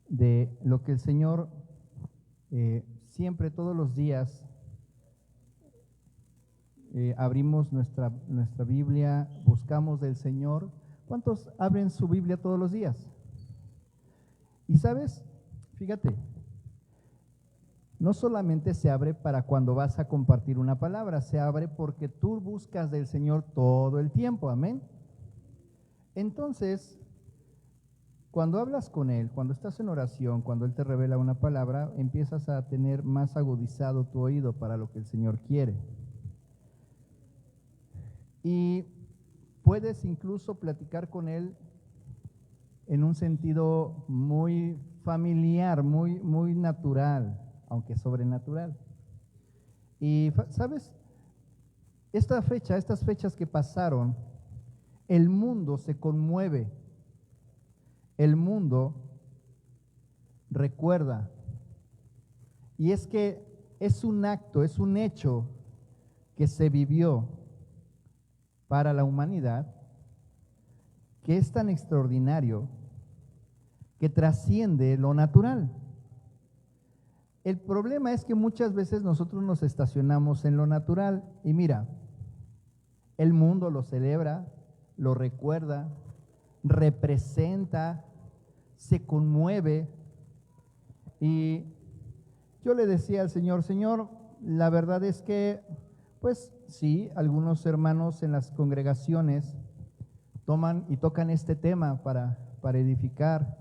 de lo que el Señor siempre, todos los días, abrimos nuestra Biblia, buscamos del Señor. ¿Cuántos abren su Biblia todos los días? Y sabes, fíjate, no solamente se abre para cuando vas a compartir una palabra, se abre porque tú buscas del Señor todo el tiempo, amén. Entonces, cuando hablas con Él, cuando estás en oración, cuando Él te revela una palabra, empiezas a tener más agudizado tu oído para lo que el Señor quiere. Y puedes incluso platicar con Él en un sentido muy familiar, muy natural, aunque sobrenatural. Y, ¿sabes? Estas fechas que pasaron, el mundo se conmueve, el mundo recuerda. Y es que es un acto, es un hecho que se vivió para la humanidad, que es tan extraordinario, que trasciende lo natural. El problema es que muchas veces nosotros nos estacionamos en lo natural y mira, el mundo lo celebra, lo recuerda, representa, se conmueve. Y yo le decía al Señor, Señor, la verdad es que, pues sí, algunos hermanos en las congregaciones toman y tocan este tema para edificar.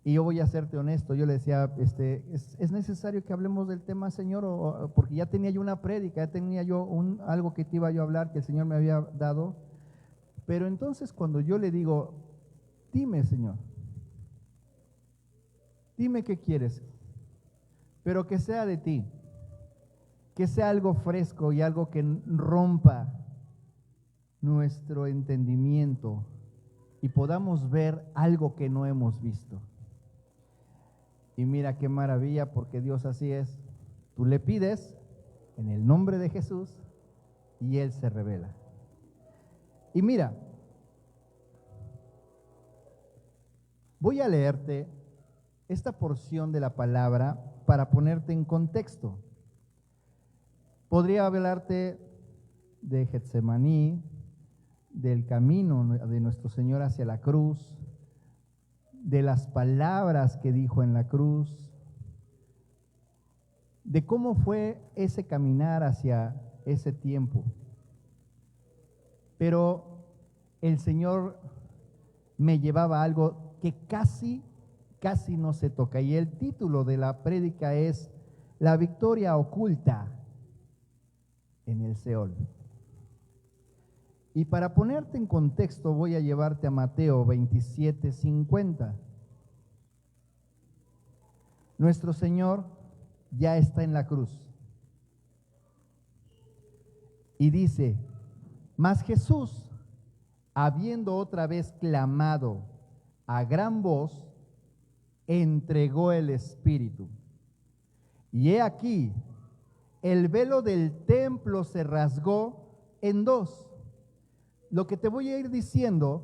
Y yo voy a serte honesto, yo le decía, ¿es necesario que hablemos del tema, Señor? Porque ya tenía yo una prédica, ya tenía yo algo que te iba yo a hablar, que el Señor me había dado. Pero entonces cuando yo le digo, dime, Señor, dime qué quieres, pero que sea de ti, que sea algo fresco y algo que rompa nuestro entendimiento y podamos ver algo que no hemos visto. Y mira qué maravilla, porque Dios así es. Tú le pides en el nombre de Jesús y Él se revela. Y mira, voy a leerte esta porción de la palabra para ponerte en contexto. Podría hablarte de Getsemaní, del camino de nuestro Señor hacia la cruz, de las palabras que dijo en la cruz, de cómo fue ese caminar hacia ese tiempo. Pero el Señor me llevaba a algo que casi no se toca. Y el título de la prédica es La victoria oculta en el Seol. Y para ponerte en contexto voy a llevarte a Mateo 27:50. Nuestro Señor ya está en la cruz. Y dice, mas Jesús, habiendo otra vez clamado a gran voz, entregó el Espíritu. Y he aquí, el velo del templo se rasgó en dos. Lo que te voy a ir diciendo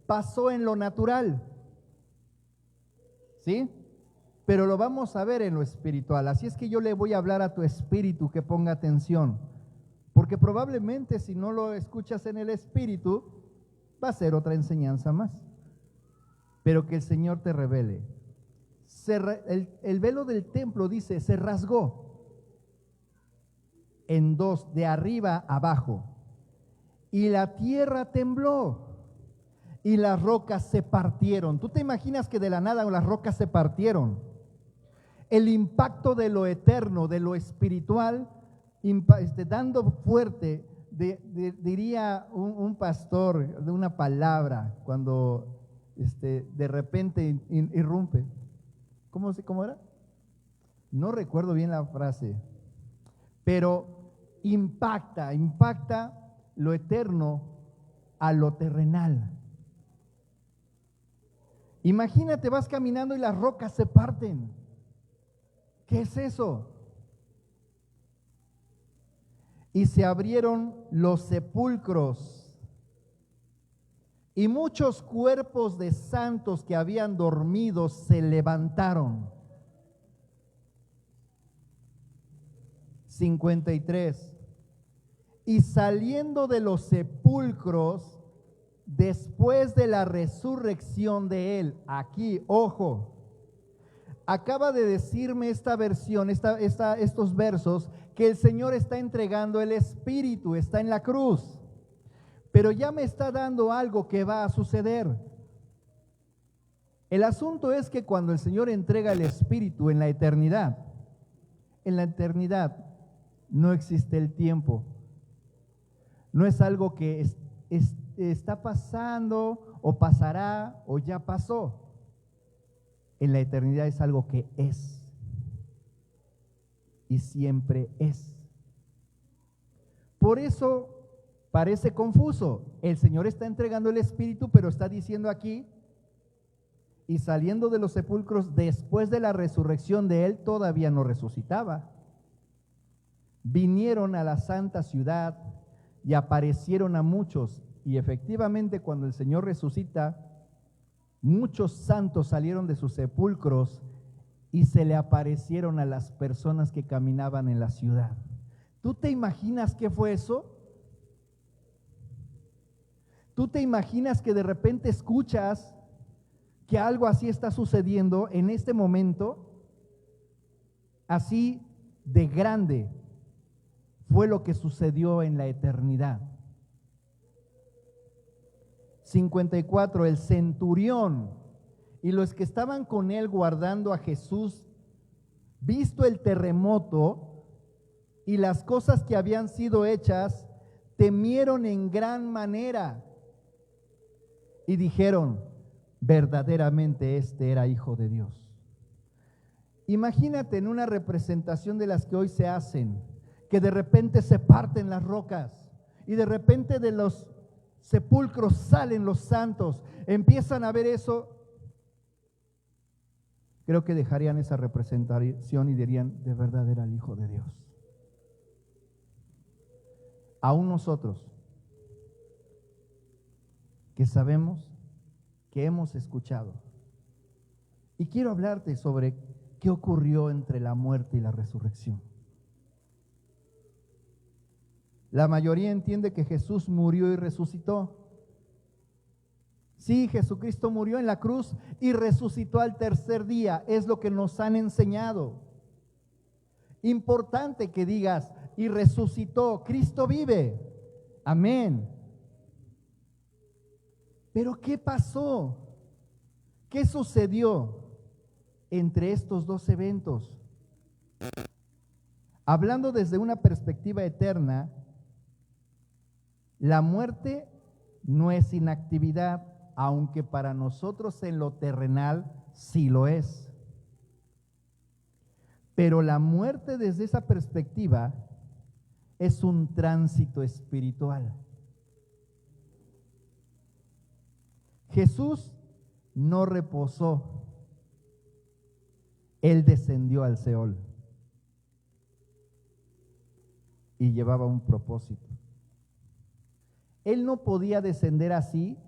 pasó en lo natural, ¿sí? Pero lo vamos a ver en lo espiritual. Así es que yo le voy a hablar a tu espíritu que ponga atención, porque probablemente si no lo escuchas en el espíritu, va a ser otra enseñanza más. Pero que el Señor te revele. El velo del templo, dice, se rasgó en dos, de arriba abajo. Y la tierra tembló y las rocas se partieron. ¿Tú te imaginas que de la nada las rocas se partieron? El impacto de lo eterno, de lo espiritual, dando fuerte, diría un pastor de una palabra cuando de repente irrumpe. ¿Cómo era? No recuerdo bien la frase, pero impacta lo eterno a lo terrenal. Imagínate, vas caminando y las rocas se parten. ¿Qué es eso? Y se abrieron los sepulcros Y muchos cuerpos de santos que habían dormido se levantaron. 53. Y saliendo de los sepulcros, después de la resurrección de él, aquí, ojo, acaba de decirme esta versión, estos versos, que el Señor está entregando el Espíritu, está en la cruz, pero ya me está dando algo que va a suceder. El asunto es que cuando el Señor entrega el Espíritu en la eternidad no existe el tiempo. No es algo que está pasando o pasará o ya pasó. En la eternidad es algo que es y siempre es. Por eso parece confuso. El Señor está entregando el Espíritu, pero está diciendo aquí, y saliendo de los sepulcros después de la resurrección de él, todavía no resucitaba. Vinieron a la santa ciudad y aparecieron a muchos, y efectivamente cuando el Señor resucita, muchos santos salieron de sus sepulcros y se le aparecieron a las personas que caminaban en la ciudad. ¿Tú te imaginas qué fue eso? ¿Tú te imaginas que de repente escuchas que algo así está sucediendo en este momento? Así de grande fue lo que sucedió en la eternidad. 54, el centurión y los que estaban con él guardando a Jesús, visto el terremoto y las cosas que habían sido hechas, temieron en gran manera y dijeron, verdaderamente este era Hijo de Dios. Imagínate en una representación de las que hoy se hacen, que de repente se parten las rocas y de repente de los sepulcros salen los santos, empiezan a ver eso. Creo que dejarían esa representación y dirían, de verdad era el Hijo de Dios. Aún nosotros, que sabemos, que hemos escuchado. Y quiero hablarte sobre qué ocurrió entre la muerte y la resurrección. La mayoría entiende que Jesús murió y resucitó. Sí, Jesucristo murió en la cruz y resucitó al tercer día. Es lo que nos han enseñado. Importante que digas, y resucitó, Cristo vive. Amén. Pero ¿qué pasó? ¿Qué sucedió entre estos dos eventos? Hablando desde una perspectiva eterna, la muerte no es inactividad, aunque para nosotros en lo terrenal sí lo es. Pero la muerte desde esa perspectiva es un tránsito espiritual. Jesús no reposó, Él descendió al Seol y llevaba un propósito. Él no podía descender así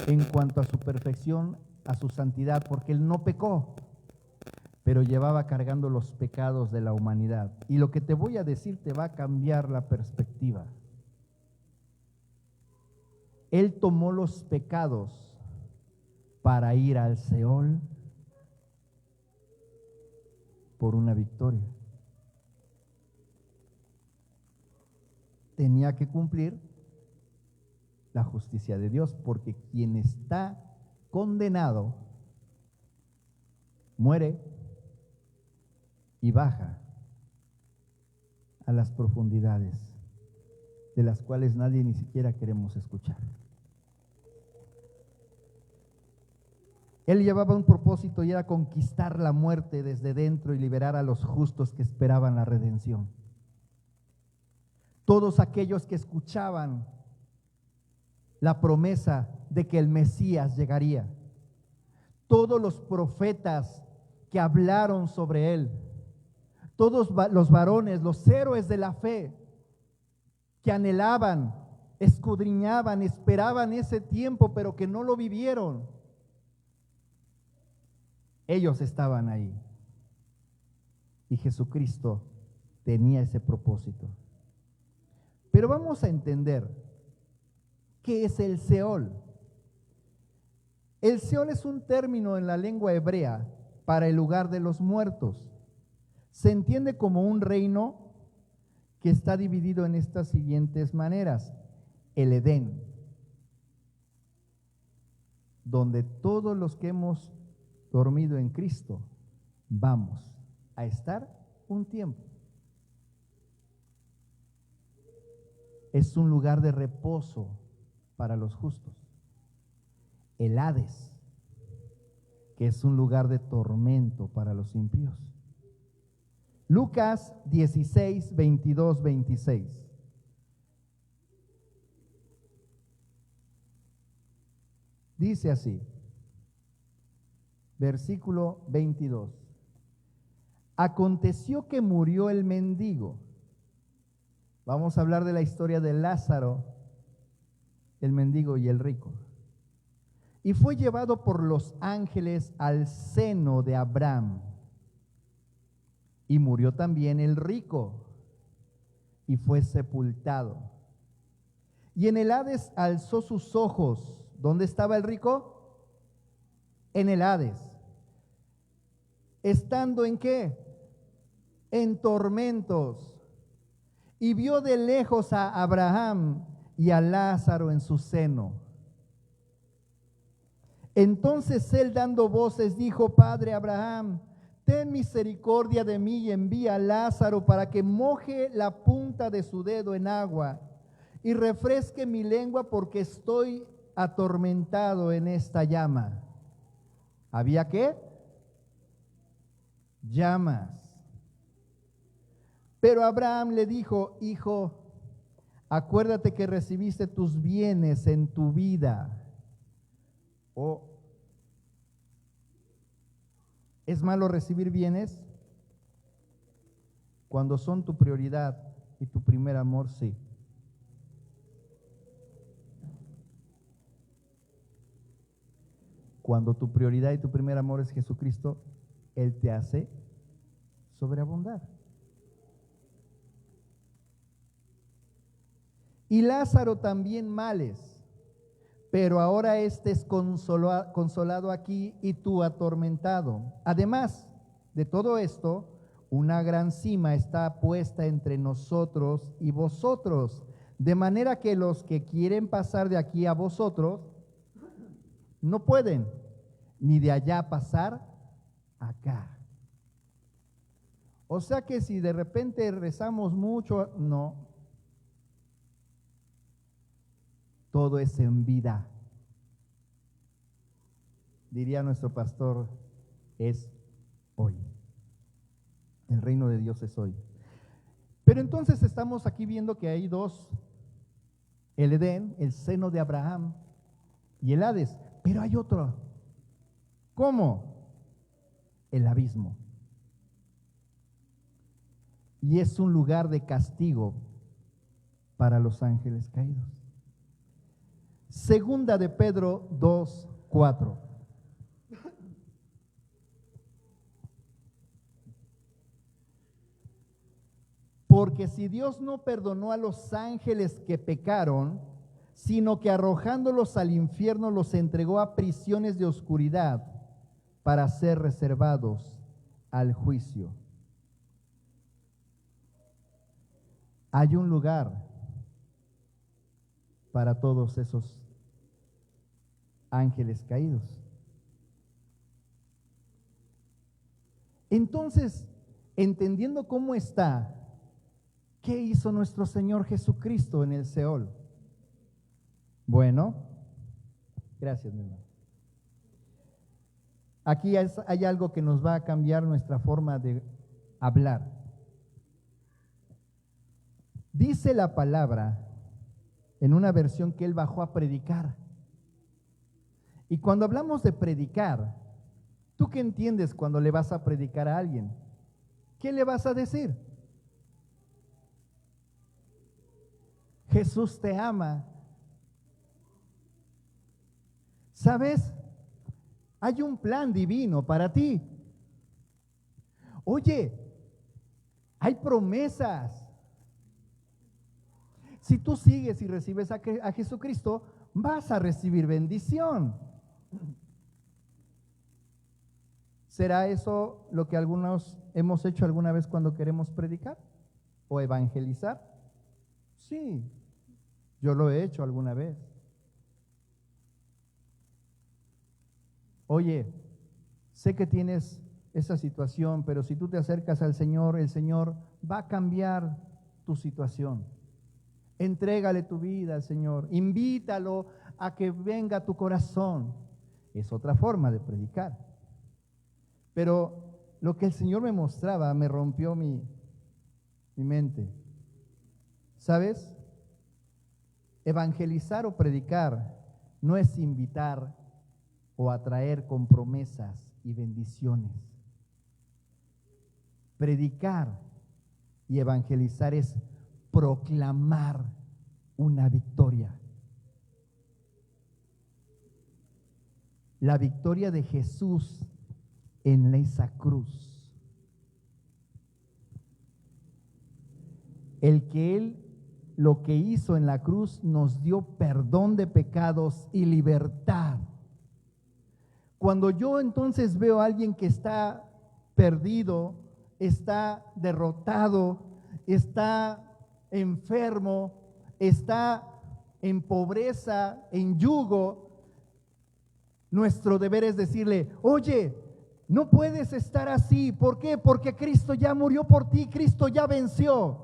en cuanto a su perfección, a su santidad, porque Él no pecó, pero llevaba cargando los pecados de la humanidad. Y lo que te voy a decir te va a cambiar la perspectiva. Él tomó los pecados para ir al Seol por una victoria. Tenía que cumplir la justicia de Dios, porque quien está condenado muere y baja a las profundidades de las cuales nadie ni siquiera queremos escuchar. Él llevaba un propósito y era conquistar la muerte desde dentro y liberar a los justos que esperaban la redención. Todos aquellos que escuchaban la promesa de que el Mesías llegaría. Todos los profetas que hablaron sobre él. Todos los varones, los héroes de la fe, que anhelaban escudriñaban, esperaban ese tiempo, pero que no lo vivieron. Ellos estaban ahí. Y Jesucristo tenía ese propósito. Pero vamos a entender qué es el Seol. El Seol es un término en la lengua hebrea para el lugar de los muertos. Se entiende como un reino que está dividido en estas siguientes maneras. El Edén, donde todos los que hemos dormido en Cristo vamos a estar un tiempo. Es un lugar de reposo para los justos. El Hades, que es un lugar de tormento para los impíos. Lucas 16, 22, 26. Dice así, versículo 22. Aconteció que murió el mendigo. Vamos a hablar de la historia de Lázaro, el mendigo y el rico. Y fue llevado por los ángeles al seno de Abraham. Y murió también el rico y fue sepultado. Y en el Hades alzó sus ojos. ¿Dónde estaba el rico? En el Hades. ¿Estando en qué? En tormentos. Y vio de lejos a Abraham y a Lázaro en su seno. Entonces él, dando voces, dijo: Padre Abraham, ten misericordia de mí y envía a Lázaro para que moje la punta de su dedo en agua y refresque mi lengua, porque estoy atormentado en esta llama. ¿Había qué? Llamas. Pero Abraham le dijo: Hijo, acuérdate que recibiste tus bienes en tu vida. ¿Es malo recibir bienes? Cuando son tu prioridad y tu primer amor, sí. Cuando tu prioridad y tu primer amor es Jesucristo, Él te hace sobreabundar. Y Lázaro también males, pero ahora este es consolado aquí y tú atormentado. Además de todo esto, una gran cima está puesta entre nosotros y vosotros, de manera que los que quieren pasar de aquí a vosotros no pueden, ni de allá pasar acá. O sea que si de repente rezamos mucho, no. Todo es en vida. Diría nuestro pastor, es hoy. El reino de Dios es hoy. Pero entonces estamos aquí viendo que hay dos: el Edén, el seno de Abraham, y el Hades. Pero hay otro. ¿Cómo? El abismo. Y es un lugar de castigo para los ángeles caídos. Segunda de Pedro 2, 4. Porque si Dios no perdonó a los ángeles que pecaron, sino que arrojándolos al infierno los entregó a prisiones de oscuridad para ser reservados al juicio. Hay un lugar para todos esos ángeles caídos. Entonces, entendiendo cómo está, ¿qué hizo nuestro Señor Jesucristo en el Seol? Bueno, gracias, mi hermano. Aquí hay algo que nos va a cambiar nuestra forma de hablar. Dice la palabra en una versión que Él bajó a predicar. Y cuando hablamos de predicar, ¿tú qué entiendes cuando le vas a predicar a alguien? ¿Qué le vas a decir? Jesús te ama. ¿Sabes? Hay un plan divino para ti. Oye, hay promesas. Si tú sigues y recibes a Jesucristo, vas a recibir bendición. ¿Será eso lo que algunos hemos hecho alguna vez cuando queremos predicar o evangelizar? Sí, yo lo he hecho alguna vez. Oye, sé que tienes esa situación, pero si tú te acercas al Señor, el Señor va a cambiar tu situación. Entrégale tu vida al Señor, invítalo a que venga a tu corazón. Es otra forma de predicar. Pero lo que el Señor me mostraba me rompió mi mente. ¿Sabes? Evangelizar o predicar no es invitar o atraer con promesas y bendiciones. Predicar y evangelizar es proclamar una victoria. La victoria de Jesús en esa cruz. El que Él, lo que hizo en la cruz, nos dio perdón de pecados y libertad. Cuando yo entonces veo a alguien que está perdido, está derrotado, está enfermo, está en pobreza, en yugo, nuestro deber es decirle: oye, no puedes estar así. ¿Por qué? Porque Cristo ya murió por ti, Cristo ya venció.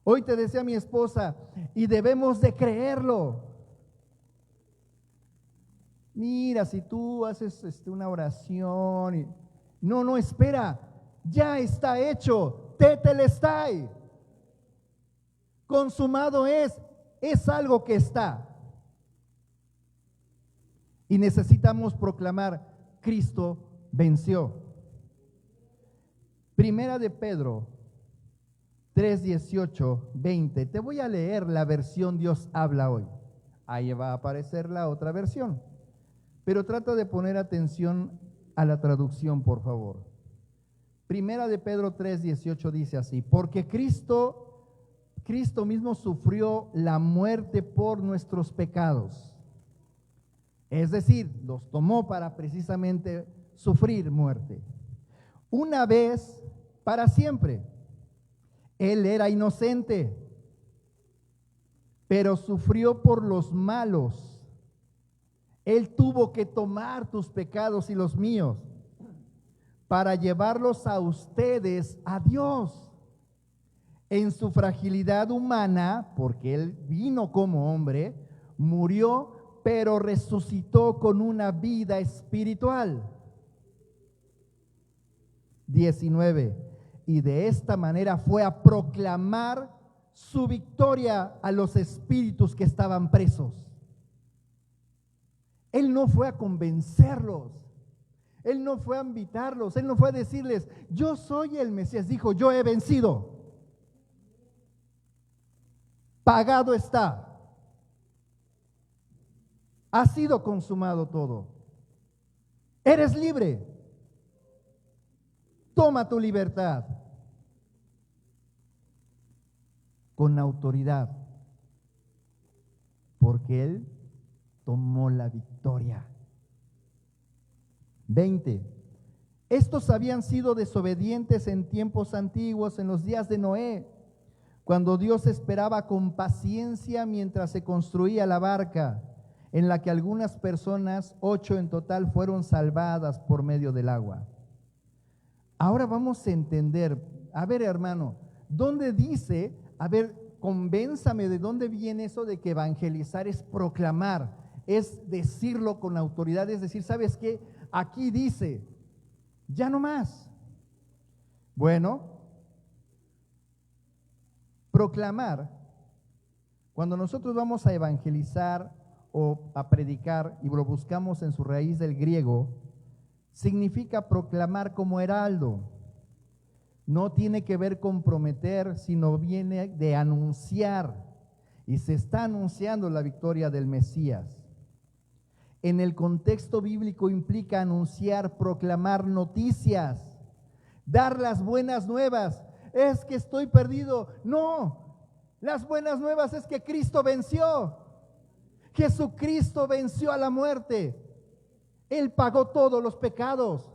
Hoy te decía mi esposa, y debemos de creerlo. Mira, si tú haces una oración, no, espera, ya está hecho, tetelestai, consumado es algo que está. Y necesitamos proclamar: Cristo venció. Primera de Pedro 3, 18, 20. Te voy a leer la versión Dios habla hoy. Ahí va a aparecer la otra versión. Pero trata de poner atención a la traducción, por favor. Primera de Pedro 3, 18 dice así: porque Cristo mismo sufrió la muerte por nuestros pecados. Es decir, los tomó para precisamente sufrir muerte. Una vez para siempre. Él era inocente, pero sufrió por los malos. Él tuvo que tomar tus pecados y los míos para llevarlos a ustedes a Dios. En su fragilidad humana, porque Él vino como hombre, murió, pero resucitó con una vida espiritual. 19. Y de esta manera fue a proclamar su victoria a los espíritus que estaban presos. Él no fue a convencerlos, Él no fue a invitarlos, Él no fue a decirles: yo soy el Mesías. Dijo: yo he vencido, pagado está, ha sido consumado todo, eres libre, toma tu libertad. Con autoridad, porque Él tomó la victoria. 20. Estos habían sido desobedientes en tiempos antiguos, en los días de Noé, cuando Dios esperaba con paciencia mientras se construía la barca, en la que algunas personas, 8 en total, fueron salvadas por medio del agua. Ahora vamos a entender, a ver, hermano, ¿dónde dice? A ver, convénzame de dónde viene eso de que evangelizar es proclamar, es decirlo con autoridad, es decir, ¿sabes qué? Aquí dice, ya no más. Bueno, proclamar, cuando nosotros vamos a evangelizar o a predicar y lo buscamos en su raíz del griego, significa proclamar como heraldo. No tiene que ver con prometer, sino viene de anunciar. Y se está anunciando la victoria del Mesías. En el contexto bíblico implica anunciar, proclamar noticias, dar las buenas nuevas. Es que estoy perdido. No, las buenas nuevas es que Cristo venció. Jesucristo venció a la muerte. Él pagó todos los pecados.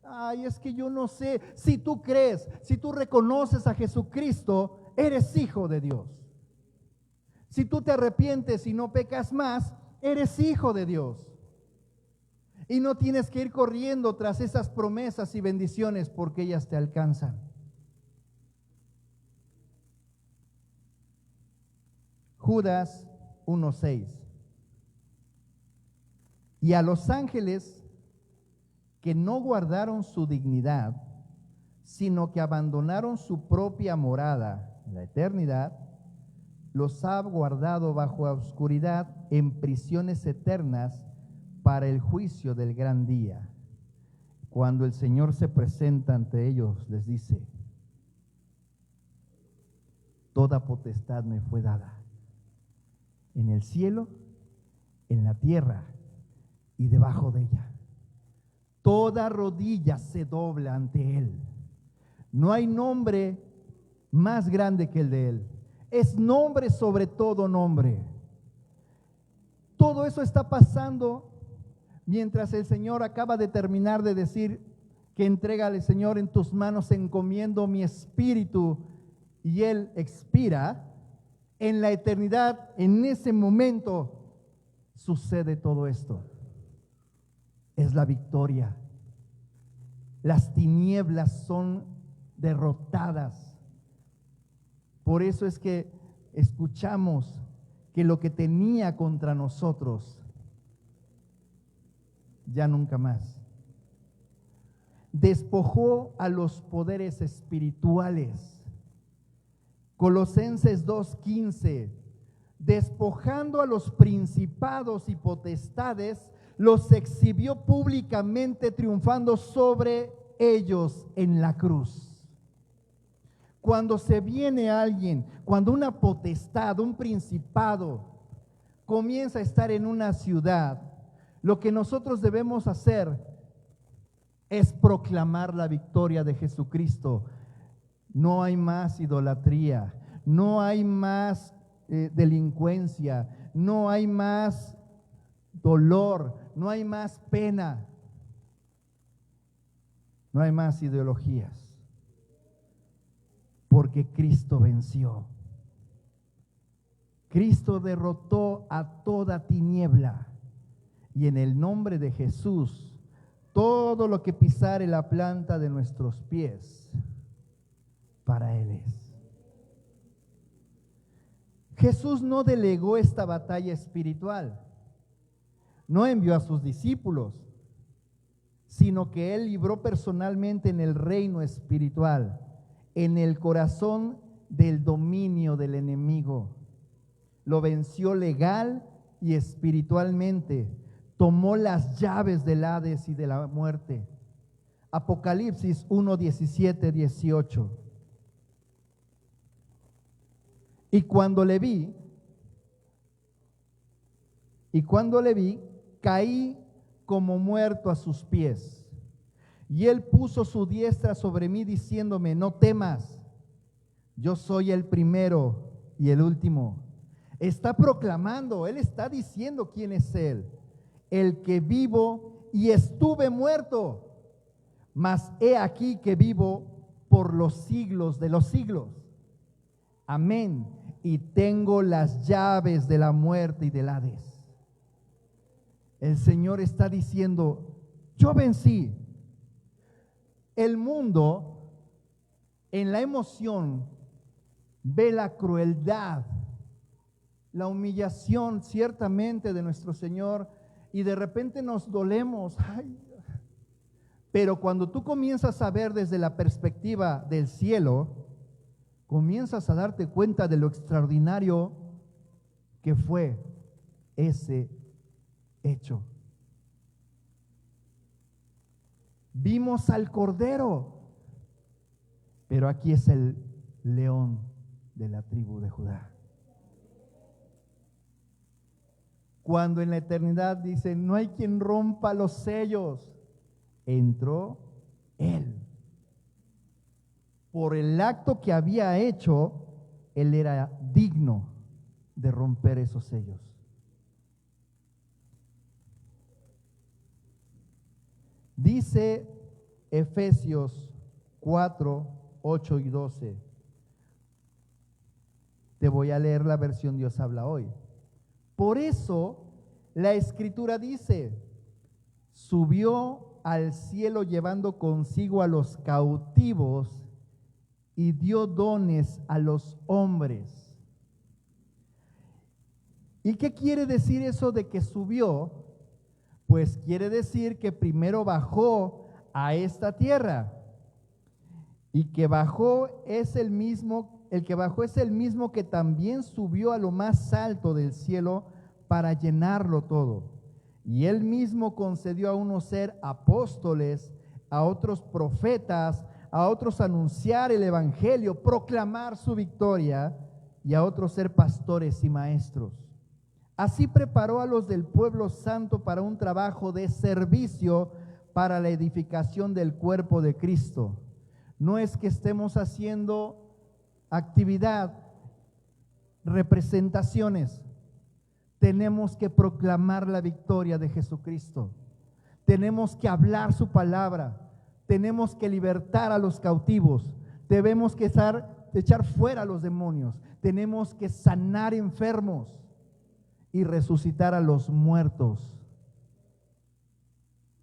Ay, es que yo no sé. Si tú crees, si tú reconoces a Jesucristo, eres hijo de Dios. Si tú te arrepientes y no pecas más, eres hijo de Dios. Y no tienes que ir corriendo tras esas promesas y bendiciones porque ellas te alcanzan. Judas 1:6. Y a los ángeles que no guardaron su dignidad, sino que abandonaron su propia morada, la eternidad, los ha guardado bajo la oscuridad en prisiones eternas para el juicio del gran día. Cuando el Señor se presenta ante ellos, les dice: toda potestad me fue dada, en el cielo, en la tierra y debajo de ella. Toda rodilla se dobla ante Él. No hay nombre más grande que el de Él. Es nombre sobre todo nombre. Todo eso está pasando mientras el Señor acaba de terminar de decir que entrégale, Señor, en tus manos encomiendo mi espíritu, y Él expira. En la eternidad, en ese momento, sucede todo esto. Es la victoria. Las tinieblas son derrotadas. Por eso es que escuchamos que lo que tenía contra nosotros, ya nunca más. Despojó a los poderes espirituales. Colosenses 2:15, despojando a los principados y potestades, los exhibió públicamente, triunfando sobre ellos en la cruz. Cuando se viene alguien, cuando una potestad, un principado comienza a estar en una ciudad, lo que nosotros debemos hacer es proclamar la victoria de Jesucristo. No hay más idolatría, no hay más delincuencia, no hay más dolor, no hay más pena, no hay más ideologías, porque Cristo venció. Cristo derrotó a toda tiniebla, y en el nombre de Jesús, todo lo que pisare la planta de nuestros pies, para Él es. Jesús no delegó esta batalla espiritual, no envió a sus discípulos, sino que Él libró personalmente en el reino espiritual, en el corazón del dominio del enemigo. Lo venció legal y espiritualmente, tomó las llaves del Hades y de la muerte. Apocalipsis 1:17, 18. Y cuando le vi, caí como muerto a sus pies. Y Él puso su diestra sobre mí, diciéndome: no temas, yo soy el primero y el último. Está proclamando, Él está diciendo quién es Él: el que vivo y estuve muerto, mas he aquí que vivo por los siglos de los siglos. Amén. Y tengo las llaves de la muerte y del Hades. El Señor está diciendo: yo vencí. El mundo, en la emoción, ve la crueldad, la humillación ciertamente de nuestro Señor, y de repente nos dolemos. Ay. Pero cuando tú comienzas a ver desde la perspectiva del cielo, comienzas a darte cuenta de lo extraordinario que fue ese hecho. Vimos al Cordero Pero aquí es el león de la tribu de Judá. Cuando en la eternidad dice, no hay quien rompa los sellos, entró él. Por el acto que había hecho, él era digno de romper esos sellos. Dice Efesios 4, 8 y 12. Te voy a leer la versión Dios habla hoy. Por eso la Escritura dice, subió al cielo llevando consigo a los cautivos y dio dones a los hombres. ¿Y qué quiere decir eso de que subió? Pues quiere decir que primero bajó a esta tierra. Y que bajó es el mismo, el que bajó es el mismo que también subió a lo más alto del cielo para llenarlo todo. Y él mismo concedió a unos ser apóstoles, a otros profetas, a otros anunciar el evangelio, proclamar su victoria, y a otros ser pastores y maestros. Así preparó a los del pueblo santo para un trabajo de servicio para la edificación del cuerpo de Cristo. No es que estemos haciendo actividad, representaciones. Tenemos que proclamar la victoria de Jesucristo. Tenemos que hablar su palabra. Tenemos que libertar a los cautivos. Tenemos que echar fuera a los demonios. Tenemos que sanar enfermos y resucitar a los muertos,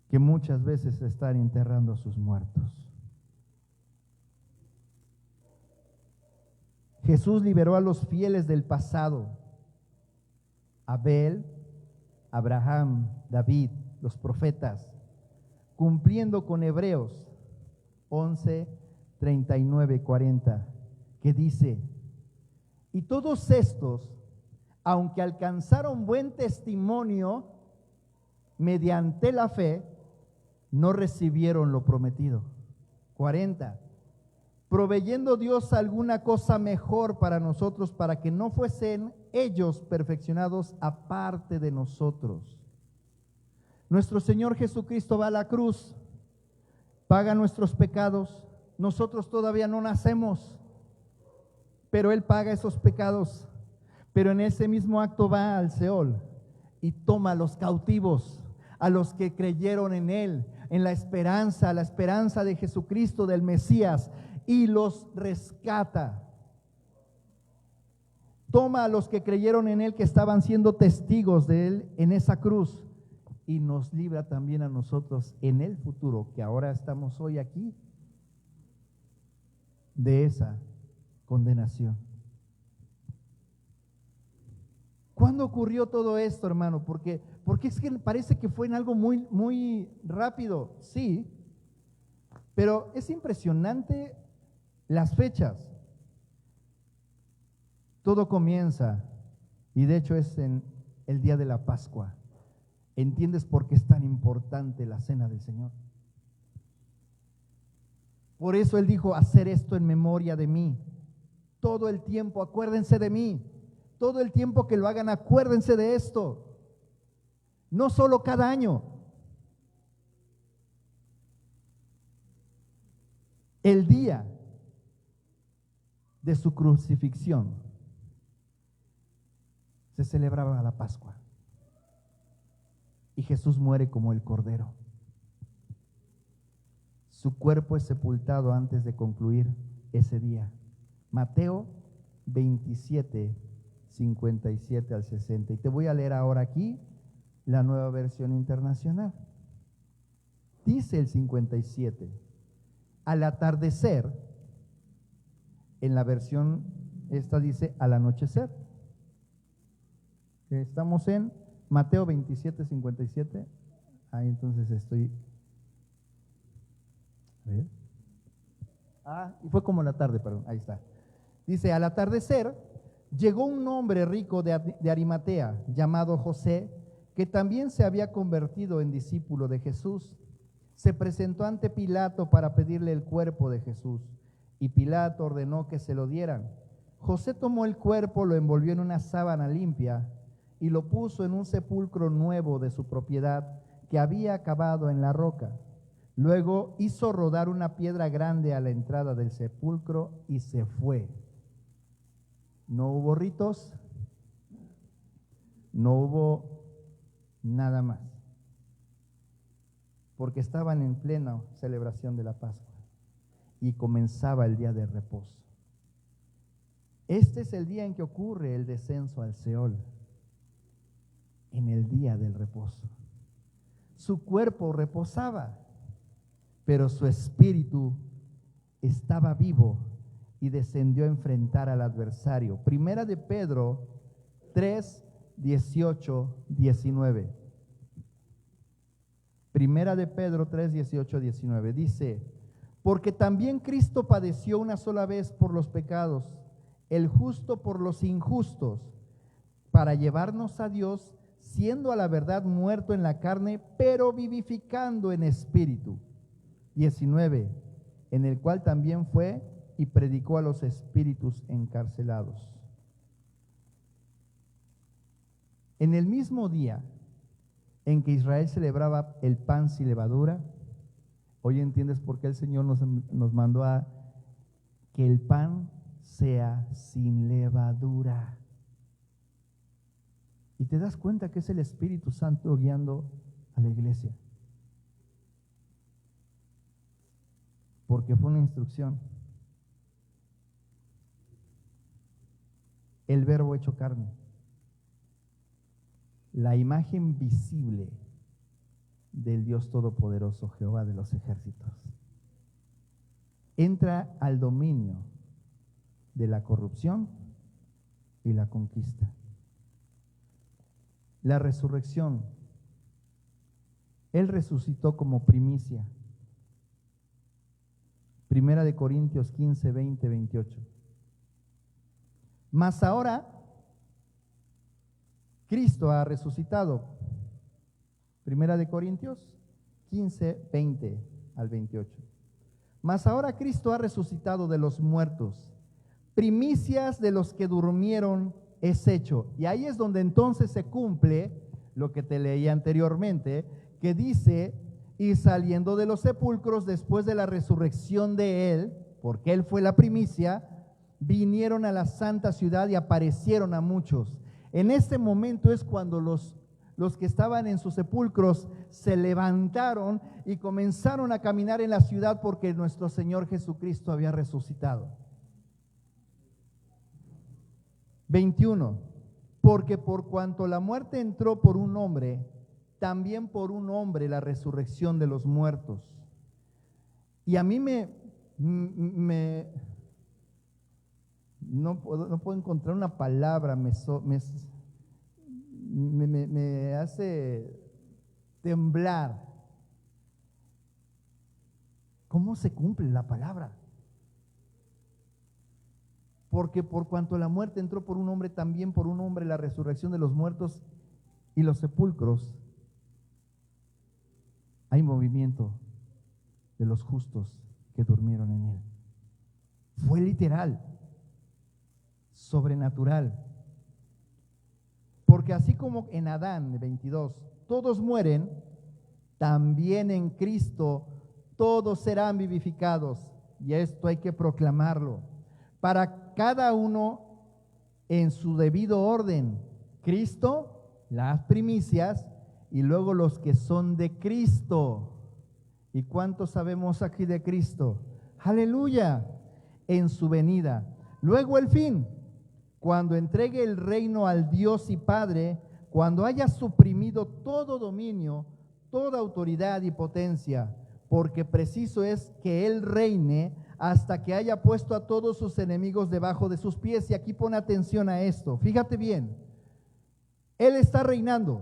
que muchas veces están enterrando a sus muertos. Jesús liberó a los fieles del pasado: Abel, Abraham, David, los profetas, cumpliendo con Hebreos 11, 39, 40, que dice: y todos estos, aunque alcanzaron buen testimonio mediante la fe, no recibieron lo prometido. 40. Proveyendo Dios alguna cosa mejor para nosotros, para que no fuesen ellos perfeccionados aparte de nosotros. Nuestro Señor Jesucristo va a la cruz, paga nuestros pecados. Nosotros todavía no nacemos, pero Él paga esos pecados. Pero en ese mismo acto va al Seol y toma a los cautivos, a los que creyeron en Él, en la esperanza de Jesucristo, del Mesías, y los rescata. Toma a los que creyeron en Él, que estaban siendo testigos de Él en esa cruz, y nos libra también a nosotros en el futuro, que ahora estamos hoy aquí, de esa condenación. ¿Cuándo ocurrió todo esto, hermano? Porque es que parece que fue en algo muy, muy rápido, sí, pero es impresionante las fechas. Todo comienza, y de hecho es en el día de la Pascua. ¿Entiendes por qué es tan importante la cena del Señor? Por eso Él dijo: hacer esto en memoria de mí. Todo el tiempo, acuérdense de mí. Todo el tiempo que lo hagan, acuérdense de esto. No solo cada año. El día de su crucifixión se celebraba la Pascua, y Jesús muere como el Cordero. Su cuerpo es sepultado antes de concluir ese día. Mateo 27, 57 al 60. Y te voy a leer ahora aquí la Nueva Versión Internacional. Dice el 57: al atardecer. En la versión esta dice al anochecer. Estamos en Mateo 27, 57. Ahí entonces estoy. A ver. Y fue como la tarde, perdón. Ahí está. Dice: al atardecer llegó un hombre rico de Arimatea, llamado José, que también se había convertido en discípulo de Jesús. Se presentó ante Pilato para pedirle el cuerpo de Jesús. y Pilato ordenó que se lo dieran. José tomó el cuerpo, lo envolvió en una sábana limpia y lo puso en un sepulcro nuevo de su propiedad que había cavado en la roca. Luego hizo rodar una piedra grande a la entrada del sepulcro y se fue. No hubo ritos, no hubo nada más, porque estaban en plena celebración de la Pascua y comenzaba el día de reposo. Este es el día en que ocurre el descenso al Seol, en el día del reposo. Su cuerpo reposaba, pero su espíritu estaba vivo y descendió a enfrentar al adversario. Primera de Pedro 3, 18, 19. Primera de Pedro 3, 18, 19. Dice: porque también Cristo padeció una sola vez por los pecados, el justo por los injustos, para llevarnos a Dios, siendo a la verdad muerto en la carne, pero vivificando en espíritu. 19, en el cual también fue y predicó a los espíritus encarcelados. En el mismo día en que Israel celebraba el pan sin levadura, hoy entiendes por qué el Señor nos mandó a que el pan sea sin levadura. Y te das cuenta que es el Espíritu Santo guiando a la iglesia. Porque fue una instrucción. El Verbo hecho carne. La imagen visible del Dios Todopoderoso, Jehová de los ejércitos. Entra al dominio de la corrupción y la conquista. La resurrección. Él resucitó como primicia. Primera de Corintios 15, 20, 28. Mas ahora Cristo ha resucitado. Primera de Corintios 15, 20 al 28. Mas ahora Cristo ha resucitado de los muertos. Primicias de los que durmieron es hecho. Y ahí es donde entonces se cumple lo que te leí anteriormente, que dice: y saliendo de los sepulcros después de la resurrección de él, porque él fue la primicia, vinieron a la santa ciudad y aparecieron a muchos. En este momento es cuando los que estaban en sus sepulcros se levantaron y comenzaron a caminar en la ciudad, porque nuestro Señor Jesucristo había resucitado. 21. Porque por cuanto la muerte entró por un hombre, también por un hombre la resurrección de los muertos. Y a mí no puedo encontrar una palabra, me hace temblar. ¿Cómo se cumple la palabra? Porque por cuanto la muerte entró por un hombre, también por un hombre la resurrección de los muertos y los sepulcros. Hay movimiento de los justos que durmieron en él. Fue literal, sobrenatural. Porque así como en Adán 22 todos mueren, también en Cristo todos serán vivificados. Y esto hay que proclamarlo. Para cada uno en su debido orden. Cristo, las primicias, y luego los que son de Cristo. ¿Y cuántos sabemos aquí de Cristo? Aleluya. En su venida. Luego el fin, cuando entregue el reino al Dios y Padre, cuando haya suprimido todo dominio, toda autoridad y potencia, porque preciso es que Él reine hasta que haya puesto a todos sus enemigos debajo de sus pies. Y aquí pon atención a esto, fíjate bien. Él está reinando,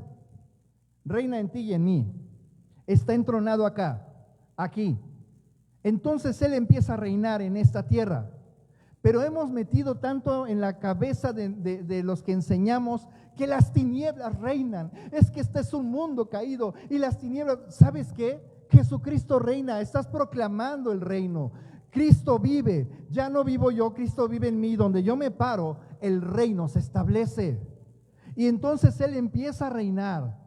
reina en ti y en mí, está entronado acá, aquí. Entonces Él empieza a reinar en esta tierra. Pero hemos metido tanto en la cabeza de los que enseñamos que las tinieblas reinan. Es que este es un mundo caído y las tinieblas, ¿sabes qué? Jesucristo reina, estás proclamando el reino. Cristo vive, ya no vivo yo, Cristo vive en mí. Donde yo me paro, el reino se establece. Y entonces Él empieza a reinar,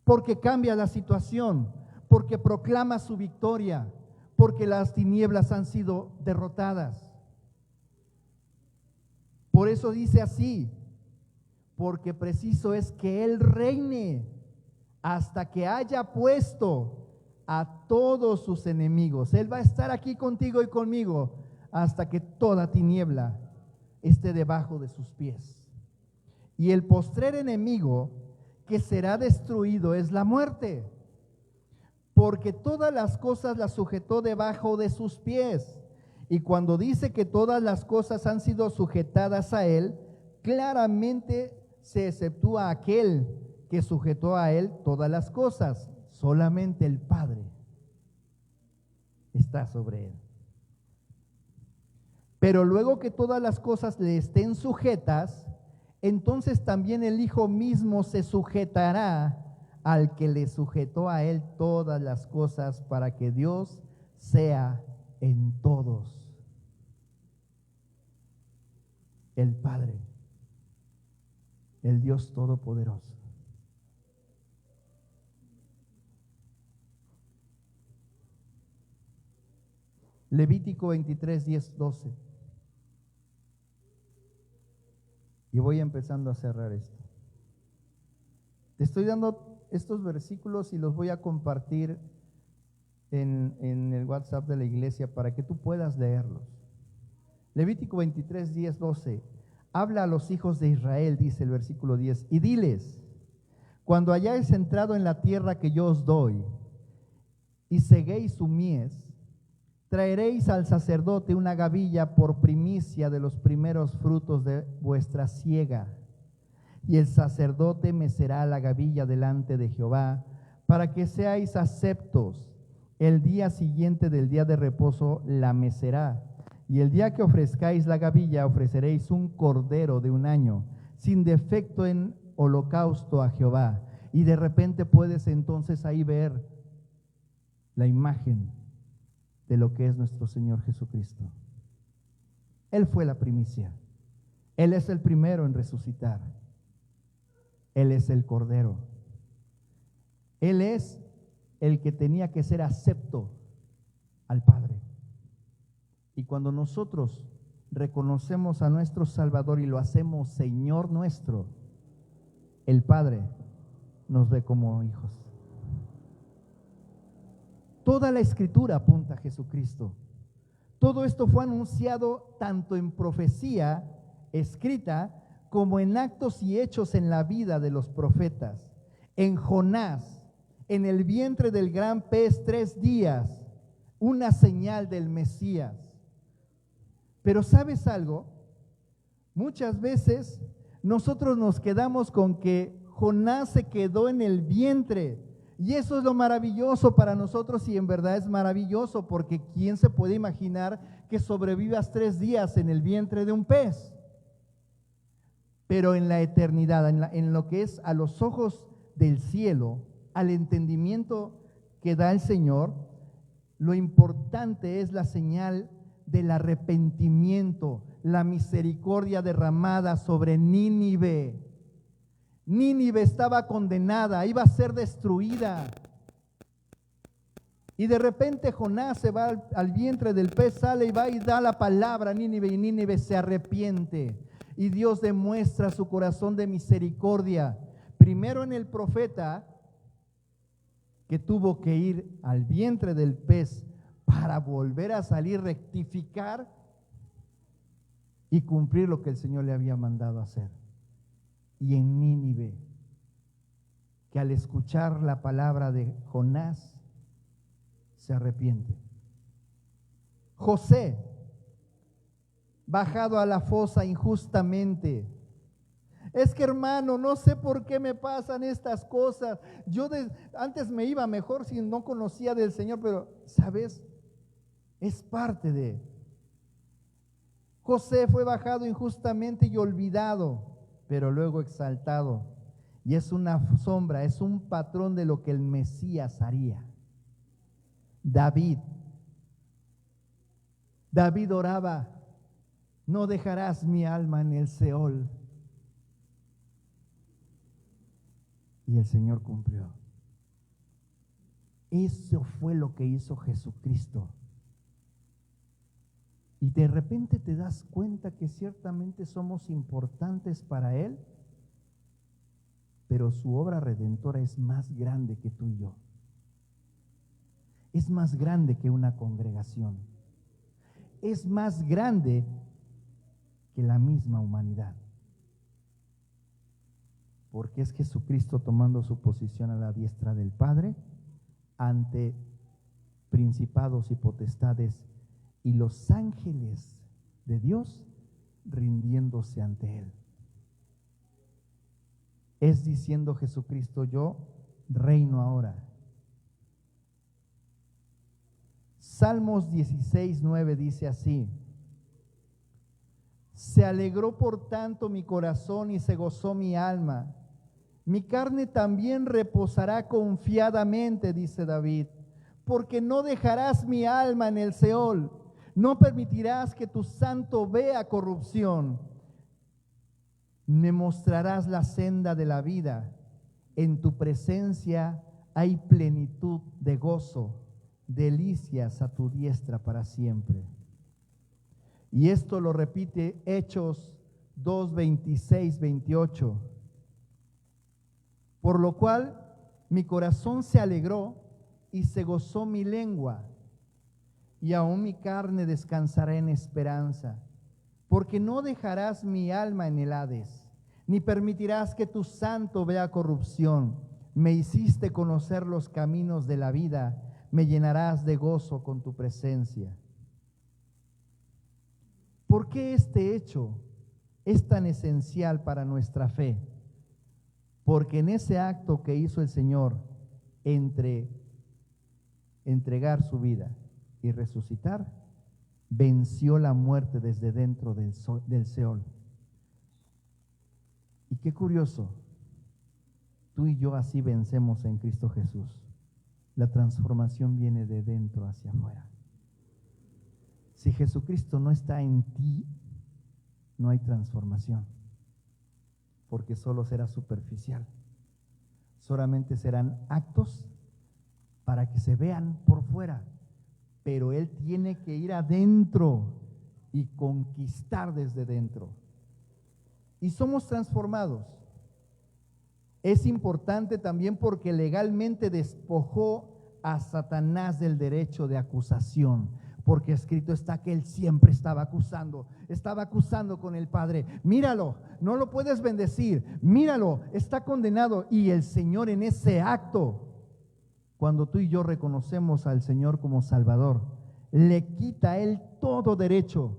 porque cambia la situación, porque proclama su victoria, porque las tinieblas han sido derrotadas. Por eso dice así, porque preciso es que Él reine hasta que haya puesto a todos sus enemigos. Él va a estar aquí contigo y conmigo hasta que toda tiniebla esté debajo de sus pies. Y el postrer enemigo que será destruido es la muerte, porque todas las cosas las sujetó debajo de sus pies. Y cuando dice que todas las cosas han sido sujetadas a Él, claramente se exceptúa aquel que sujetó a Él todas las cosas. Solamente el Padre está sobre Él. Pero luego que todas las cosas le estén sujetas, entonces también el Hijo mismo se sujetará al que le sujetó a Él todas las cosas, para que Dios sea en todos. El Padre, el Dios Todopoderoso. Levítico 23, 10, 12. Y voy empezando a cerrar esto. Te estoy dando estos versículos y los voy a compartir en el WhatsApp de la iglesia para que tú puedas leerlos. Levítico 23, 10, 12. Habla a los hijos de Israel, dice el versículo 10, y diles: cuando hayáis entrado en la tierra que yo os doy, y seguéis su mies, traeréis al sacerdote una gavilla por primicia de los primeros frutos de vuestra siega. Y el sacerdote mecerá la gavilla delante de Jehová, para que seáis aceptos. El día siguiente del día de reposo la mecerá. Y el día que ofrezcáis la gavilla, ofreceréis un cordero de un año, sin defecto, en holocausto a Jehová. Y de repente puedes entonces ahí ver la imagen de lo que es nuestro Señor Jesucristo. Él fue la primicia. Él es el primero en resucitar. Él es el Cordero. Él es el que tenía que ser acepto al Padre. Y cuando nosotros reconocemos a nuestro Salvador y lo hacemos Señor nuestro, el Padre nos ve como hijos. Toda la Escritura apunta a Jesucristo. Todo esto fue anunciado tanto en profecía escrita como en actos y hechos en la vida de los profetas. En Jonás, en el vientre del gran pez 3 días, una señal del Mesías. Pero ¿sabes algo? Muchas veces nosotros nos quedamos con que Jonás se quedó en el vientre. Y eso es lo maravilloso para nosotros, y en verdad es maravilloso, porque ¿quién se puede imaginar que sobrevivas 3 días en el vientre de un pez? Pero en la eternidad, en lo que es a los ojos del cielo, al entendimiento que da el Señor, lo importante es la señal del arrepentimiento, la misericordia derramada sobre Nínive. Nínive estaba condenada, iba a ser destruida. Y de repente Jonás se va al vientre del pez, sale y va y da la palabra a Nínive, y Nínive se arrepiente. Y Dios demuestra su corazón de misericordia. Primero en el profeta, que tuvo que ir al vientre del pez para volver a salir, rectificar y cumplir lo que el Señor le había mandado hacer. Y en Nínive, que al escuchar la palabra de Jonás, se arrepiente. José, bajado a la fosa injustamente. Es que, hermano, no sé por qué me pasan estas cosas. Yo antes me iba mejor si no conocía del Señor, pero, ¿sabes? Es parte de. José fue bajado injustamente y olvidado, pero luego exaltado. Y es una sombra, es un patrón de lo que el Mesías haría. David, David oraba, no dejarás mi alma en el Seol. Y el Señor cumplió. Eso fue lo que hizo Jesucristo. Y de repente te das cuenta que ciertamente somos importantes para Él, pero su obra redentora es más grande que tú y yo. Es más grande que una congregación. Es más grande que la misma humanidad. Porque es Jesucristo tomando su posición a la diestra del Padre ante principados y potestades y los ángeles de Dios rindiéndose ante Él. Es diciendo Jesucristo, yo reino ahora. Salmos 16:9 dice así: se alegró por tanto mi corazón y se gozó mi alma. Mi carne también reposará confiadamente, dice David, porque no dejarás mi alma en el Seol, no permitirás que tu santo vea corrupción. Me mostrarás la senda de la vida, en tu presencia hay plenitud de gozo, delicias a tu diestra para siempre. Y esto lo repite Hechos 2:26, 28. Por lo cual mi corazón se alegró y se gozó mi lengua, y aún mi carne descansará en esperanza, porque no dejarás mi alma en el Hades, ni permitirás que tu santo vea corrupción. Me hiciste conocer los caminos de la vida, me llenarás de gozo con tu presencia. ¿Por qué este hecho es tan esencial para nuestra fe? Porque en ese acto que hizo el Señor entre entregar su vida y resucitar, venció la muerte desde dentro del Seol. Y qué curioso, tú y yo así vencemos en Cristo Jesús. La transformación viene de dentro hacia afuera. Si Jesucristo no está en ti, no hay transformación, porque solo será superficial. Solamente serán actos para que se vean por fuera, pero Él tiene que ir adentro y conquistar desde dentro. Y somos transformados. Es importante también porque legalmente despojó a Satanás del derecho de acusación, porque escrito está que él siempre estaba acusando con el Padre. Míralo, no lo puedes bendecir, míralo, está condenado. Y el Señor en ese acto, cuando tú y yo reconocemos al Señor como Salvador, le quita a Él todo derecho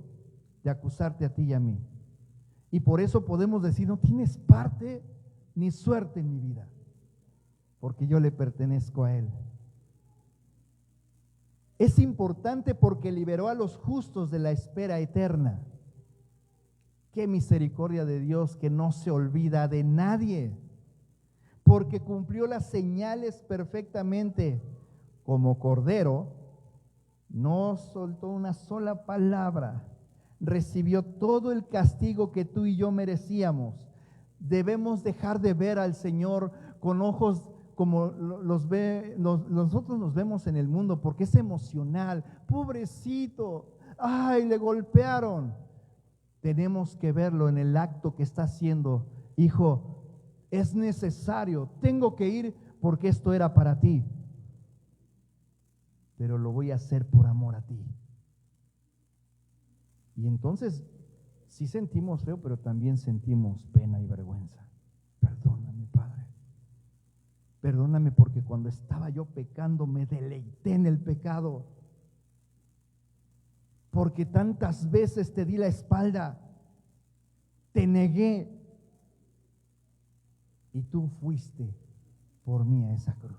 de acusarte a ti y a mí. Y por eso podemos decir, no tienes parte ni suerte en mi vida, porque yo le pertenezco a Él. Es importante porque liberó a los justos de la espera eterna. Qué misericordia de Dios que no se olvida de nadie, porque cumplió las señales perfectamente. Como cordero, no soltó una sola palabra, recibió todo el castigo que tú y yo merecíamos. Debemos dejar de ver al Señor con ojos como nosotros nos vemos en el mundo, porque es emocional. Pobrecito, ay, le golpearon. Tenemos que verlo en el acto que está haciendo. Hijo, es necesario, tengo que ir porque esto era para ti, pero lo voy a hacer por amor a ti. Y entonces sí sentimos feo, pero también sentimos pena y vergüenza. Perdóname, Padre. Perdóname porque cuando estaba yo pecando me deleité en el pecado. Porque tantas veces te di la espalda, te negué y tú fuiste por mí a esa cruz.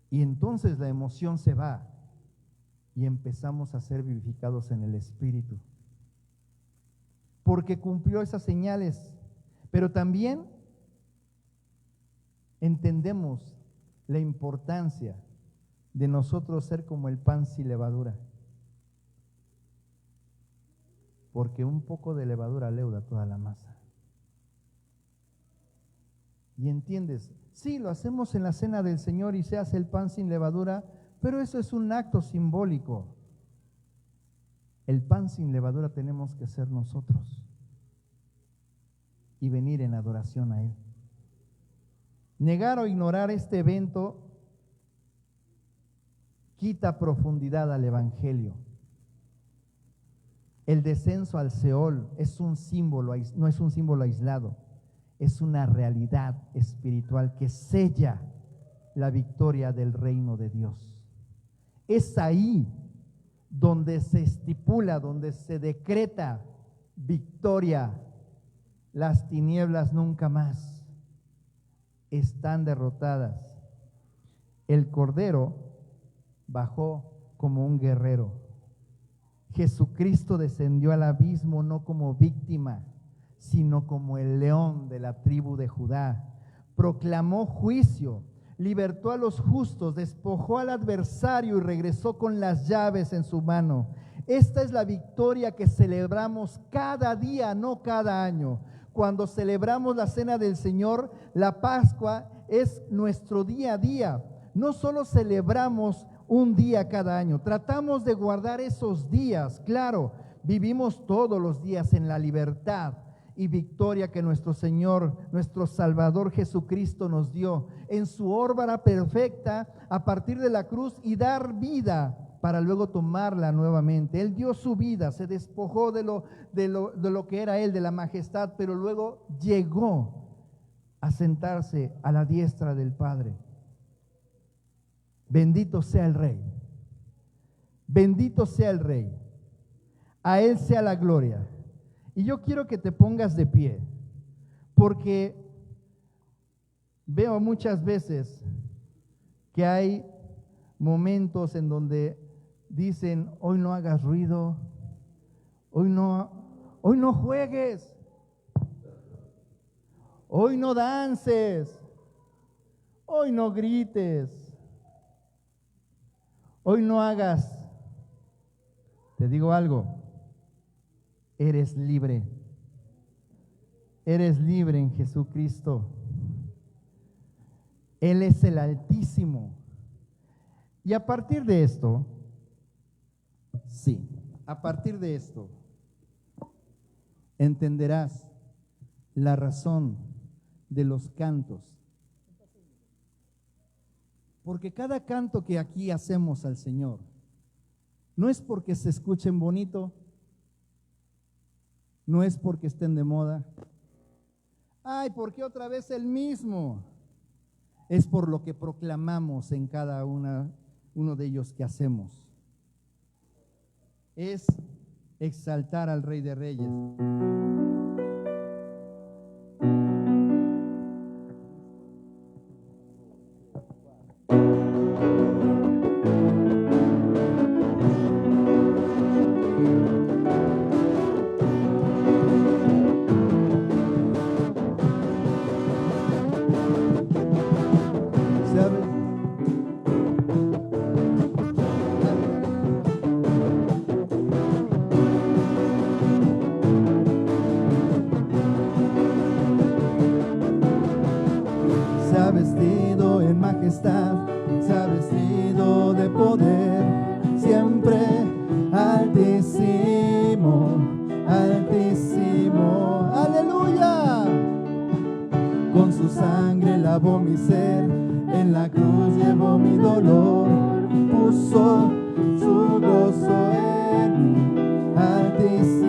Y entonces la emoción se va y empezamos a ser vivificados en el Espíritu. Porque cumplió esas señales, pero también entendemos la importancia de nosotros ser como el pan sin levadura. porque un poco de levadura leuda toda la masa. Y entiendes, sí, lo hacemos en la cena del Señor y se hace el pan sin levadura, pero eso es un acto simbólico. El pan sin levadura tenemos que ser nosotros y venir en adoración a Él. Negar o ignorar este evento quita profundidad al Evangelio. El descenso al Seol es un símbolo, no es un símbolo aislado, es una realidad espiritual que sella la victoria del reino de Dios. Es ahí donde se estipula, donde se decreta victoria. Las tinieblas nunca más están derrotadas. El Cordero bajó como un guerrero. Jesucristo descendió al abismo no como víctima, sino como el león de la tribu de Judá. Proclamó juicio, libertó a los justos, despojó al adversario y regresó con las llaves en su mano. Esta es la victoria que celebramos cada día, no cada año. Cuando celebramos la cena del Señor, la Pascua es nuestro día a día. No solo celebramos un día cada año, tratamos de guardar esos días. Claro, vivimos todos los días en la libertad y victoria que nuestro Señor, nuestro Salvador Jesucristo nos dio en su obra perfecta a partir de la cruz y dar vida para luego tomarla nuevamente. Él dio su vida, se despojó de lo que era Él, de la majestad, pero luego llegó a sentarse a la diestra del Padre. Bendito sea el Rey, bendito sea el Rey, a Él sea la gloria. Y yo quiero que te pongas de pie, porque veo muchas veces que hay momentos en donde dicen, hoy no hagas ruido, hoy no juegues, hoy no dances, hoy no grites, hoy no hagas. Te digo algo, eres libre en Jesucristo. Él es el Altísimo. Y a partir de esto, sí, a partir de esto, entenderás la razón de los cantos. Porque cada canto que aquí hacemos al Señor, no es porque se escuchen bonito, no es porque estén de moda. Ay, ¿por qué otra vez el mismo? Es por lo que proclamamos en cada uno de ellos que hacemos. Es exaltar al Rey de Reyes. Se ha vestido en majestad, se ha vestido de poder, siempre altísimo, altísimo, aleluya. Con su sangre lavó mi ser, en la cruz llevó mi dolor, puso su gozo en mí, altísimo.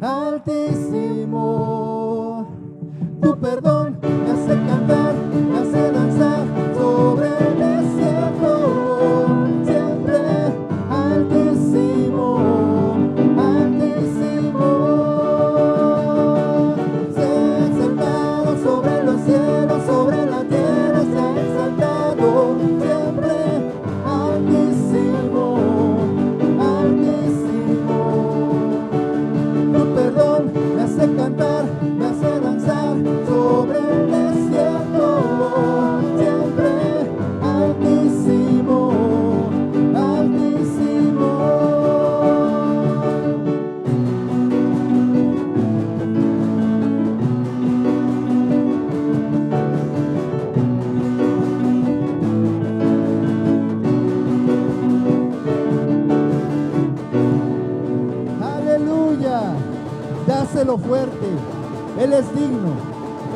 altísimo. Tu perdón me hace cantar, me hace danzar sobre el desierto. Siempre altísimo, altísimo. Se ha exaltado sobre los cielos, sobre la tierra se ha exaltado. Siempre altísimo, altísimo. Tu perdón me hace cantar, me hace danzar sobre el desierto. Siempre altísimo, altísimo. Aleluya. Dáselo fuerte. Él es digno.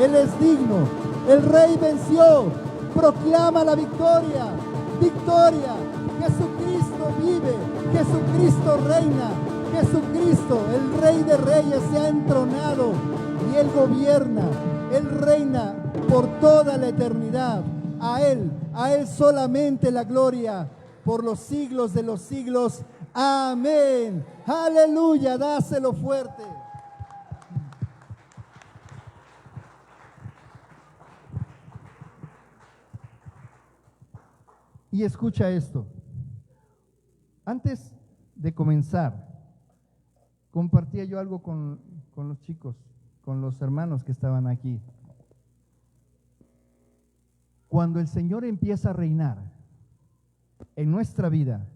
Él es digno. El Rey venció. Proclama la victoria. Victoria. Jesucristo vive. Jesucristo reina. Jesucristo, el Rey de Reyes, se ha entronado y Él gobierna. Él reina por toda la eternidad. A Él solamente la gloria por los siglos de los siglos. Amén. Aleluya. Dáselo fuerte. Y escucha esto. Antes de comenzar, compartía yo algo con los chicos, con los hermanos que estaban aquí. Cuando el Señor empieza a reinar en nuestra vida,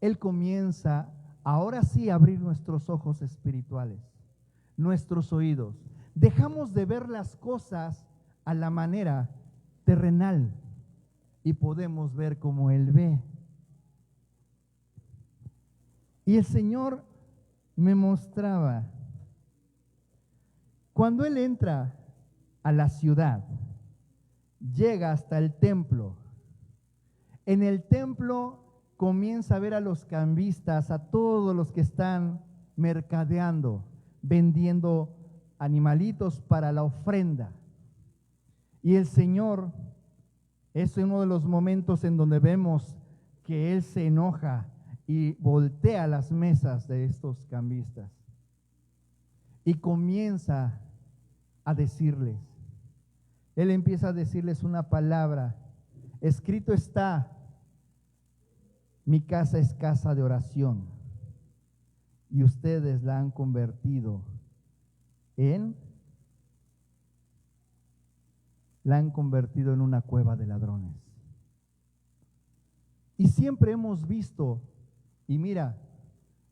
Él comienza ahora sí a abrir nuestros ojos espirituales, nuestros oídos. Dejamos de ver las cosas a la manera terrenal y podemos ver como Él ve. Y el Señor me mostraba, cuando Él entra a la ciudad, llega hasta el templo. En el templo comienza a ver a los cambistas, a todos los que están mercadeando, vendiendo animalitos para la ofrenda. Y el Señor, es uno de los momentos en donde vemos que Él se enoja y voltea las mesas de estos cambistas y comienza a decirles, Él empieza a decirles una palabra. Escrito está, mi casa es casa de oración y ustedes la han convertido en una cueva de ladrones. Y siempre hemos visto, y mira,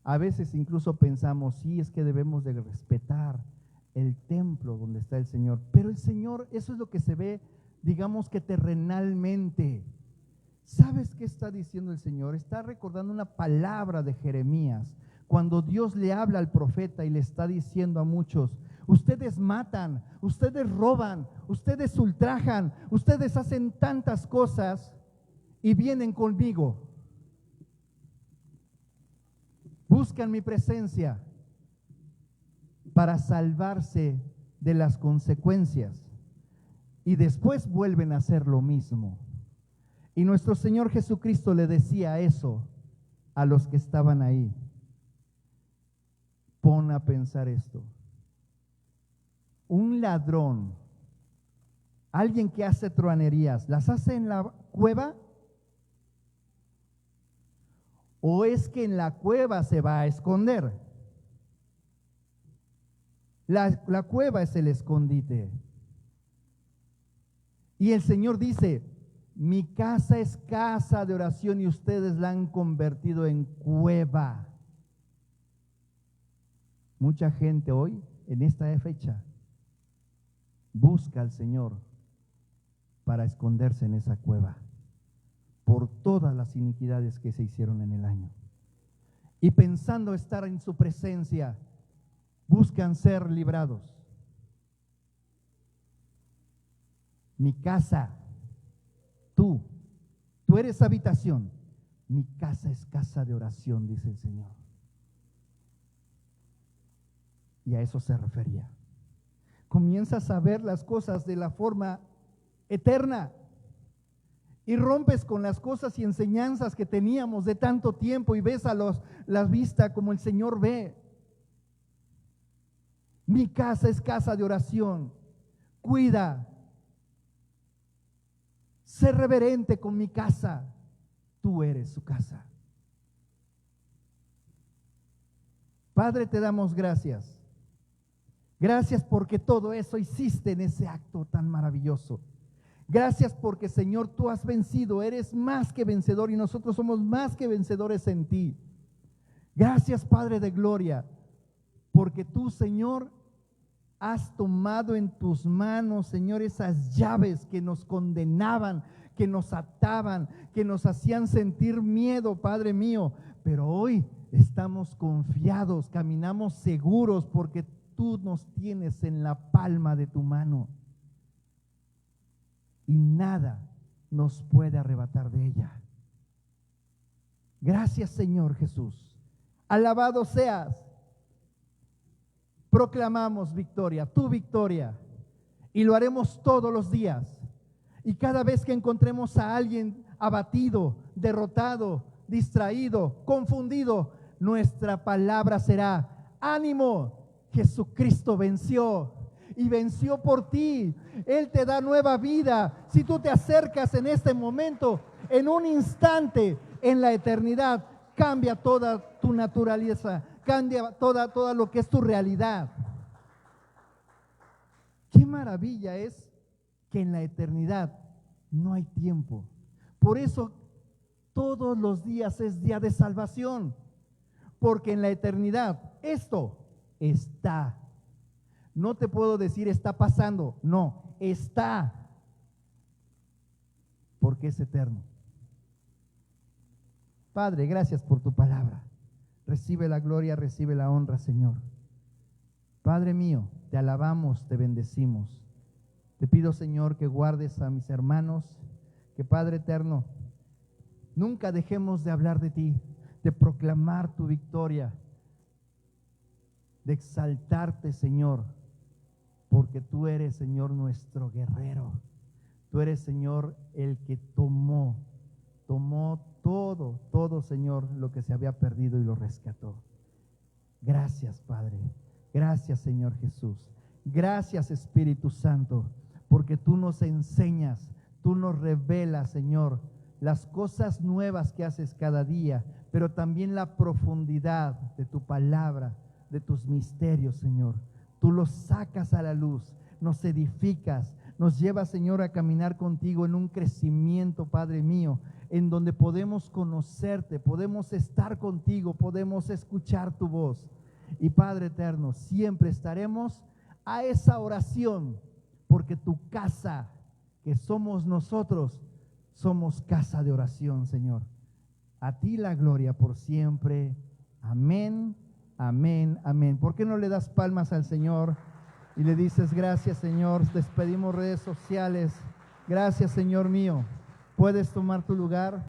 a veces incluso pensamos, sí, es que debemos de respetar el templo donde está el Señor, pero el Señor, eso es lo que se ve, digamos que terrenalmente. ¿Sabes qué está diciendo el Señor? Está recordando una palabra de Jeremías, cuando Dios le habla al profeta y le está diciendo a muchos, ustedes matan, ustedes roban, ustedes ultrajan, ustedes hacen tantas cosas y vienen conmigo. Buscan mi presencia para salvarse de las consecuencias y después vuelven a hacer lo mismo. Y nuestro Señor Jesucristo le decía eso a los que estaban ahí. Pon a pensar esto. Un ladrón, alguien que hace truanerías, ¿las hace en la cueva? ¿O es que en la cueva se va a esconder? La cueva es el escondite. Y el Señor dice, mi casa es casa de oración y ustedes la han convertido en cueva. Mucha gente hoy, en esta fecha, busca al Señor para esconderse en esa cueva por todas las iniquidades que se hicieron en el año. Y pensando estar en su presencia, buscan ser librados. Mi casa, tú eres habitación. Mi casa es casa de oración, dice el Señor. Y a eso se refería. Comienzas a ver las cosas de la forma eterna y rompes con las cosas y enseñanzas que teníamos de tanto tiempo y ves a la vista como el Señor ve. Mi casa es casa de oración. Cuida. Sé reverente con mi casa. Tú eres su casa. Padre, te damos gracias. Gracias porque todo eso hiciste en ese acto tan maravilloso. Gracias porque, Señor, tú has vencido, eres más que vencedor y nosotros somos más que vencedores en ti. Gracias, Padre de gloria, porque tú, Señor, has tomado en tus manos, Señor, esas llaves que nos condenaban, que nos ataban, que nos hacían sentir miedo, Padre mío. Pero hoy estamos confiados, caminamos seguros porque tú nos tienes en la palma de tu mano. Y nada nos puede arrebatar de ella. Gracias, Señor Jesús. Alabado seas. Proclamamos victoria, tu victoria, y lo haremos todos los días. Y cada vez que encontremos a alguien abatido, derrotado, distraído, confundido, nuestra palabra será: ánimo, Jesucristo venció. Y venció por ti. Él te da nueva vida. Si tú te acercas en este momento, en un instante, en la eternidad, cambia toda tu naturaleza, cambia toda lo que es tu realidad. Qué maravilla es que en la eternidad no hay tiempo. Por eso todos los días es día de salvación, porque en la eternidad esto está. No te puedo decir está pasando, no, está, porque es eterno. Padre, gracias por tu palabra. Recibe la gloria, recibe la honra, Señor. Padre mío, te alabamos, te bendecimos. Te pido, Señor, que guardes a mis hermanos, que, Padre eterno, nunca dejemos de hablar de ti, de proclamar tu victoria, de exaltarte, Señor, porque tú eres, Señor, nuestro guerrero. Tú eres, Señor, el que tomó todo, Señor, lo que se había perdido y lo rescató. Gracias, Padre. Gracias, Señor Jesús. Gracias, Espíritu Santo, porque tú nos enseñas, tú nos revelas, Señor, las cosas nuevas que haces cada día, pero también la profundidad de tu palabra, de tus misterios, Señor. Tú los sacas a la luz, nos edificas, nos llevas, Señor, a caminar contigo en un crecimiento, Padre mío, en donde podemos conocerte, podemos estar contigo, podemos escuchar tu voz. Y, Padre eterno, siempre estaremos a esa oración, porque tu casa, que somos nosotros, somos casa de oración, Señor. A ti la gloria por siempre. Amén. Amén, amén. ¿Por qué no le das palmas al Señor y le dices: gracias, Señor? Despedimos redes sociales. Gracias, Señor mío. Puedes tomar tu lugar.